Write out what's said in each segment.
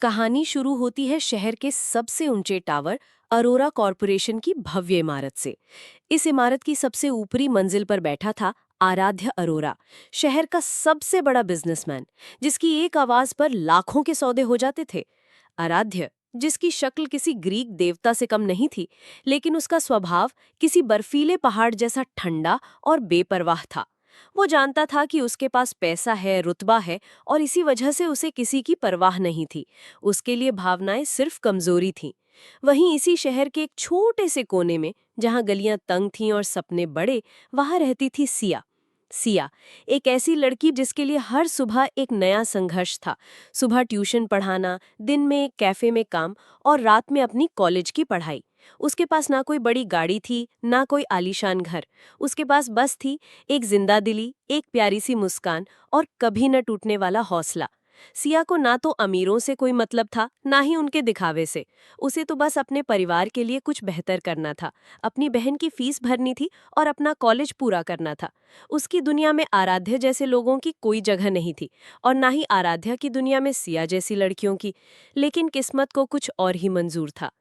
कहानी शुरू होती है शहर के सबसे ऊंचे टावर अरोरा कॉरपोरेशन की भव्य इमारत से। इस इमारत की सबसे ऊपरी मंजिल पर बैठा था आराध्य अरोरा, शहर का सबसे बड़ा बिजनेसमैन, जिसकी एक आवाज पर लाखों के सौदे हो जाते थे। आराध्य, जिसकी शक्ल किसी ग्रीक देवता से कम नहीं थी, लेकिन उसका स्वभाव किसी बर्फीले पहाड़ जैसा ठंडा और बेपरवाह था। वो जानता था कि उसके पास पैसा है, रुतबा है, और इसी वजह से उसे किसी की परवाह नहीं थी। उसके लिए भावनाएं सिर्फ कमजोरी थीं। वहीं इसी शहर के एक छोटे से कोने में, जहां गलियां तंग थीं और सपने बड़े, वहां रहती थी सिया। सिया, एक ऐसी लड़की जिसके लिए हर सुबह एक नया संघर्ष था। सुबह ट्यूशन पढ़ाना, दिन में एक कैफे में काम, और रात में अपनी कॉलेज की पढ़ाई। उसके पास ना कोई बड़ी गाड़ी थी, ना कोई आलीशान घर। उसके पास बस थी एक जिंदा दिली, एक प्यारी सी मुस्कान, और कभी न टूटने वाला हौसला। सिया को ना तो अमीरों से कोई मतलब था, ना ही उनके दिखावे से। उसे तो बस अपने परिवार के लिए कुछ बेहतर करना था, अपनी बहन की फीस भरनी थी और अपना कॉलेज पूरा करना था। उसकी दुनिया में आराध्य जैसे लोगों की कोई जगह नहीं थी, और ना ही आराध्या की दुनिया में सिया जैसी लड़कियों की। लेकिन किस्मत को कुछ और ही मंजूर था।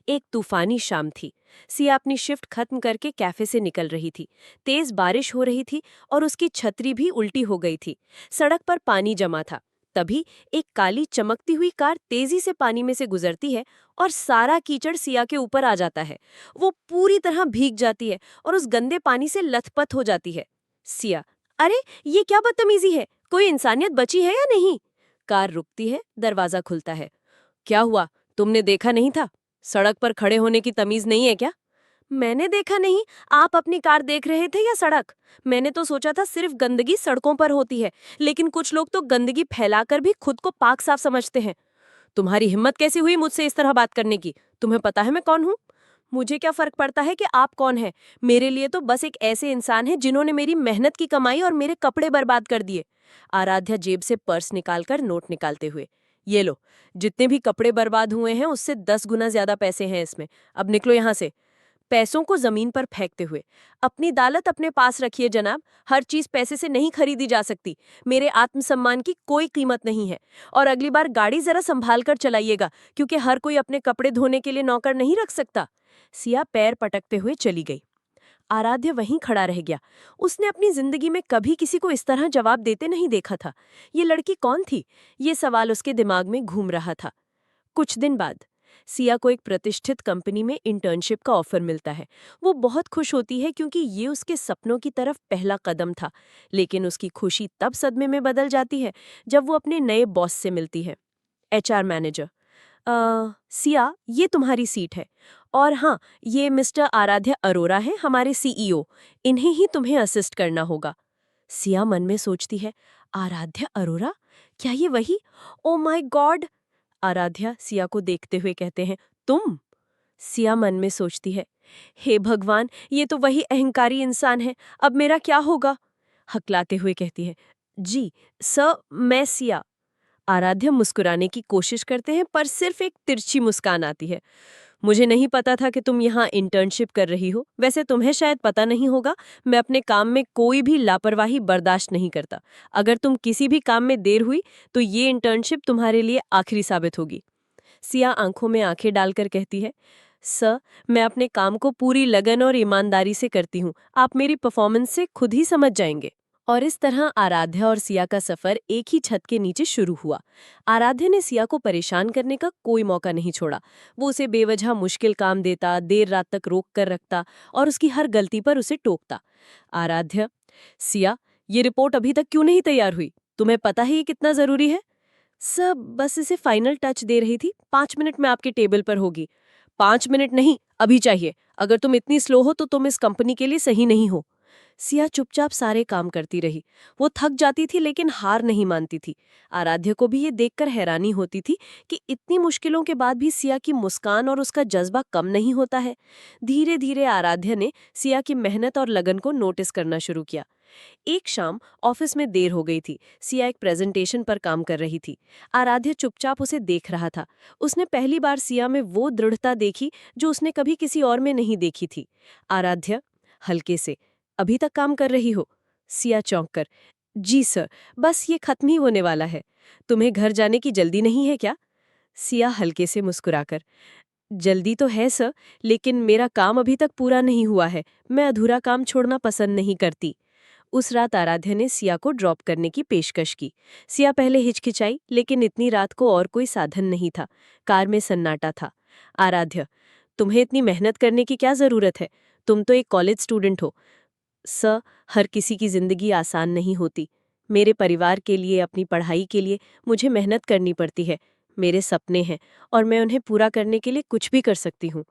एक तूफानी शाम थी। सिया अपनी शिफ्ट खत्म करके कैफे से निकल रही थी। तेज बारिश हो रही थी और उसकी छतरी भी उल्टी हो गई थी। सड़क पर पानी जमा था। तभी एक काली चमकती हुई कार तेजी से पानी में से गुजरती है और सारा कीचड़ सिया के ऊपर आ जाता है। वो पूरी तरह भीग जाती है और उस गंदे पानी से लथपथ हो जाती है। सिया, अरे ये क्या बदतमीजी है, कोई इंसानियत बची है या नहीं? कार रुकती है, दरवाजा खुलता है। क्या हुआ, तुमने देखा नहीं था? सड़क पर खड़े होने की तमीज नहीं है क्या? मैंने देखा नहीं। आप अपनी कार देख रहे थे या सड़क? मैंने तो सोचा था सिर्फ गंदगी सड़कों पर होती है, लेकिन कुछ लोग तो गंदगी फैलाकर भी खुद को पाक साफ समझते हैं। तुम्हारी हिम्मत कैसी हुई मुझसे इस तरह बात करने की? तुम्हें पता है मैं कौन हूँ? मुझे क्या फर्क पड़ता है कि आप कौन हैं? मेरे लिए तो बस एक ऐसे इंसान है जिन्होंने मेरी मेहनत की कमाई और मेरे कपड़े बर्बाद कर दिए। आराध्या जेब से पर्स निकालकर नोट निकालते हुए, ये लो, जितने भी कपड़े बर्बाद हुए हैं उससे 10 गुना ज्यादा पैसे हैं इसमें। अब निकलो यहाँ से। पैसों को जमीन पर फेंकते हुए, अपनी दालत अपने पास रखिए जनाब। हर चीज पैसे से नहीं खरीदी जा सकती। मेरे आत्मसम्मान की कोई कीमत नहीं है। और अगली बार गाड़ी जरा संभाल कर चलाइएगा, क्योंकि हर कोई अपने कपड़े धोने के लिए नौकर नहीं रख सकता। सिया पैर पटकते हुए चली गई। आराध्य वहीं खड़ा रह गया। उसने अपनी जिंदगी में कभी किसी को इस तरह जवाब देते नहीं देखा था। ये लड़की कौन थी? ये सवाल उसके दिमाग में घूम रहा था। कुछ दिन बाद सिया को एक प्रतिष्ठित कंपनी में इंटर्नशिप का ऑफर मिलता है। वो बहुत खुश होती है, क्योंकि ये उसके सपनों की तरफ पहला कदम था। लेकिन उसकी खुशी तब सदमे में बदल जाती है जब वो अपने नए बॉस से मिलती है। एचआर मैनेजर, सिया, ये तुम्हारी सीट है। और हाँ, ये मिस्टर आराध्य अरोरा हैं, हमारे सीईओ। इन्हें ही तुम्हें असिस्ट करना होगा। सिया मन में सोचती है, आराध्य अरोरा? क्या ये वही? Oh my god! Aaradhya Siya को देखते हुए कहते हैं, तुम? सिया मन में सोचती है, हे भगवान, ये तो वही अहंकारी इंसान है। अब मेरा क्या होगा? हकलाते हुए कहती है, जी सर, मैं सिया। आराध्या मुस्कुराने की कोशिश करते हैं, पर सिर्फ एक तिरछी मुस्कान आती है। मुझे नहीं पता था कि तुम यहाँ इंटर्नशिप कर रही हो। वैसे तुम्हें शायद पता नहीं होगा, मैं अपने काम में कोई भी लापरवाही बर्दाश्त नहीं करता। अगर तुम किसी भी काम में देर हुई, तो ये इंटर्नशिप तुम्हारे लिए आखिरी साबित होगी। सिया आंखों में आंखें डालकर कहती है, सर, मैं अपने काम को पूरी लगन और ईमानदारी से करती हूँ। आप मेरी परफॉर्मेंस से खुद ही समझ जाएंगे। और इस तरह आराध्या और सिया का सफर एक ही छत के नीचे शुरू हुआ। आराध्या ने सिया को परेशान करने का कोई मौका नहीं छोड़ा। वो उसे बेवजह मुश्किल काम देता, देर रात तक रोक कर रखता, और उसकी हर गलती पर उसे टोकता। आराध्या, सिया, ये रिपोर्ट अभी तक क्यों नहीं तैयार हुई? तुम्हें पता है ये कितना जरूरी है? सब बस इसे फाइनल टच दे रही थी। 5 मिनट में आपके टेबल पर होगी। 5 मिनट नहीं, अभी चाहिए। अगर तुम इतनी स्लो हो तो तुम इस कंपनी के लिए सही नहीं हो। सिया चुपचाप सारे काम करती रही। वो थक जाती थी, लेकिन हार नहीं मानती थी। आराध्य को भी ये देखकर हैरानी होती थी कि इतनी मुश्किलों के बाद भी सिया की मुस्कान और उसका जज्बा कम नहीं होता है। धीरे धीरे आराध्य ने सिया की मेहनत और लगन को नोटिस करना शुरू किया। एक शाम ऑफिस में देर हो गई थी। सिया एक प्रेजेंटेशन पर काम कर रही थी। आराध्य चुपचाप उसे देख रहा था। उसने पहली बार सिया में वो दृढ़ता देखी जो उसने कभी किसी और में नहीं देखी थी। आराध्य, हल्के से, अभी तक काम कर रही हो? सिया चौंक कर, जी सर, बस ये खत्म ही होने वाला है। तुम्हें घर जाने की जल्दी नहीं है क्या? सिया हल्के से मुस्कुराकर, जल्दी तो है सर, लेकिन मेरा काम अभी तक पूरा नहीं हुआ है। मैं अधूरा काम छोड़ना पसंद नहीं करती। उस रात आराध्या ने सिया को ड्रॉप करने की पेशकश की। सिया पहले हिचकिचाई, लेकिन इतनी रात को और कोई साधन नहीं था। कार में सन्नाटा था। आराध्या, तुम्हें इतनी मेहनत करने की क्या जरूरत है? तुम तो एक कॉलेज स्टूडेंट हो। सर, हर किसी की जिंदगी आसान नहीं होती। मेरे परिवार के लिए, अपनी पढ़ाई के लिए मुझे मेहनत करनी पड़ती है। मेरे सपने हैं और मैं उन्हें पूरा करने के लिए कुछ भी कर सकती हूँ।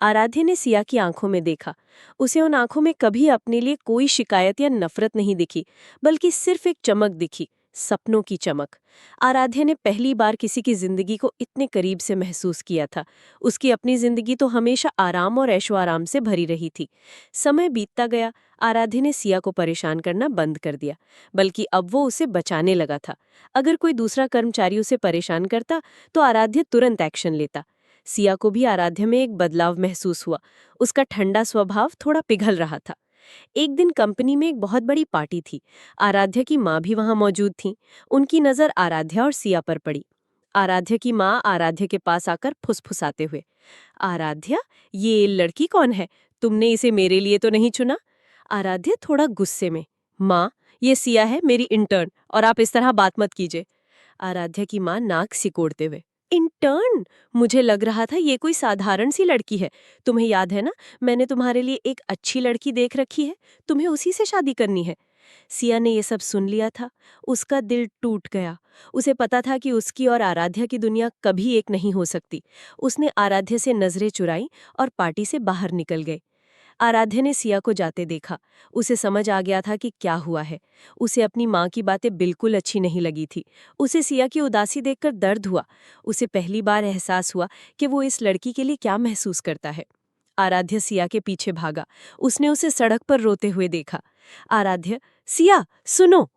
आराध्या ने सिया की आंखों में देखा। उसे उन आंखों में कभी अपने लिए कोई शिकायत या नफरत नहीं दिखी, बल्कि सिर्फ एक चमक दिखी, सपनों की चमक। आराध्या ने पहली बार किसी की जिंदगी को इतने करीब से महसूस किया था। उसकी अपनी जिंदगी तो हमेशा आराम और ऐशो आराम से भरी रही थी। समय बीतता गया। आराध्या ने सिया को परेशान करना बंद कर दिया, बल्कि अब वो उसे बचाने लगा था। अगर कोई दूसरा कर्मचारी उसे परेशान करता तो आराध्या तुरंत एक्शन लेता। सिया को भी आराध्या में एक बदलाव महसूस हुआ। उसका ठंडा स्वभाव थोड़ा पिघल रहा था। एक दिन कंपनी में एक बहुत बड़ी पार्टी थी। आराध्या की माँ भी वहां मौजूद थी। उनकी नजर आराध्या और सिया पर पड़ी। आराध्या की माँ आराध्या के पास आकर फुसफुसाते हुए, आराध्या, ये लड़की कौन है? तुमने इसे मेरे लिए तो नहीं चुना? आराध्या थोड़ा गुस्से में, माँ, ये सिया है, मेरी इंटर्न, और आप इस तरह बात मत कीजिए। आराध्या की माँ नाक सिकोड़ते हुए, इंटर्न? मुझे लग रहा था ये कोई साधारण सी लड़की है। तुम्हें याद है ना, मैंने तुम्हारे लिए एक अच्छी लड़की देख रखी है। तुम्हें उसी से शादी करनी है। सिया ने ये सब सुन लिया था। उसका दिल टूट गया। उसे पता था कि उसकी और आराध्या की दुनिया कभी एक नहीं हो सकती। उसने आराध्या से नजरें चुराई और पार्टी से बाहर निकल गए। आराध्या ने सिया को जाते देखा। उसे समझ आ गया था कि क्या हुआ है। उसे अपनी माँ की बातें बिल्कुल अच्छी नहीं लगी थी। उसे सिया की उदासी देखकर दर्द हुआ। उसे पहली बार एहसास हुआ कि वो इस लड़की के लिए क्या महसूस करता है। आराध्या सिया के पीछे भागा। उसने उसे सड़क पर रोते हुए देखा। आराध्या, सिया, सुनो।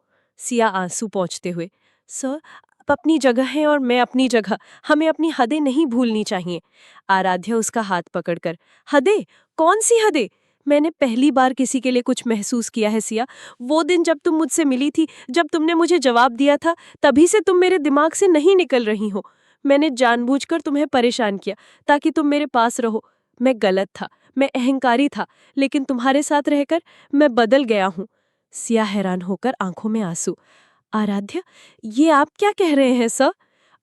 सिया आंसू पोंछते हुए, सर, आप अपनी जगह हैं और मैं अपनी जगह। हमें अपनी हदें नहीं भूलनी चाहिए। आराध्या उसका हाथ पकड़कर, हदें? कौन सी हदें? मैंने पहली बार किसी के लिए कुछ महसूस किया है सिया। वो दिन जब तुम मुझसे मिली थी, जब तुमने मुझे जवाब दिया था, तभी से तुम मेरे दिमाग से नहीं निकल रही हो। मैंने जानबूझकर तुम्हें परेशान किया ताकि तुम मेरे पास रहो। मैं गलत था, मैं अहंकारी था, लेकिन तुम्हारे साथ रहकर मैं बदल गया हूँ। सिया हैरान होकर, आंखों में आंसू, आराध्या, ये आप क्या कह रहे हैं सर?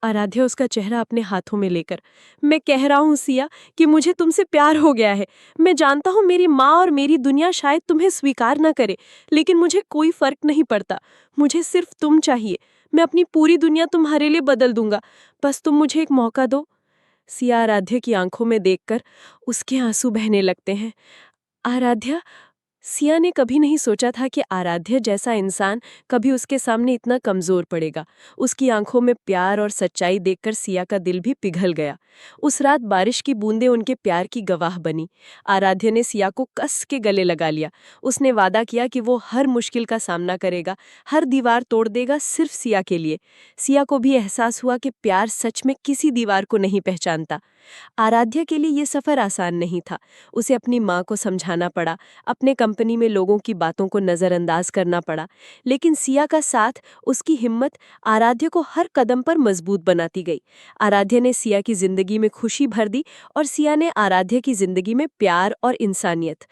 आराध्या उसका चेहरा अपने हाथों में लेकर, मैं कह रहा हूँ सिया कि मुझे तुमसे प्यार हो गया है। मैं जानता हूँ मेरी माँ और मेरी दुनिया शायद तुम्हें स्वीकार न करे, लेकिन मुझे कोई फर्क नहीं पड़ता। मुझे सिर्फ तुम चाहिए। मैं अपनी पूरी दुनिया तुम्हारे लिए बदल दूंगा। बस तुम मुझे एक मौका दो। सिया आराध्या की आंखों में देखकर उसके आंसू बहने लगते हैं। आराध्या, सिया ने कभी नहीं सोचा था कि आराध्या जैसा इंसान कभी उसके सामने इतना कमजोर पड़ेगा। उसकी आंखों में प्यार और सच्चाई देखकर सिया का दिल भी पिघल गया। उस रात बारिश की बूंदें उनके प्यार की गवाह बनी। आराध्या ने सिया को कस के गले लगा लिया। उसने वादा किया कि वो हर मुश्किल का सामना करेगा, हर दीवार तोड़ देगा, सिर्फ सिया के लिए। सिया को भी एहसास हुआ कि प्यार सच में किसी दीवार को नहीं पहचानता। आराध्या के लिए ये सफर आसान नहीं था। उसे अपनी माँ को समझाना पड़ा, अपने कंपनी में लोगों की बातों को नज़रअंदाज करना पड़ा, लेकिन सिया का साथ, उसकी हिम्मत आराध्या को हर कदम पर मजबूत बनाती गई। आराध्या ने सिया की जिंदगी में खुशी भर दी और सिया ने आराध्या की जिंदगी में प्यार और इंसानियत।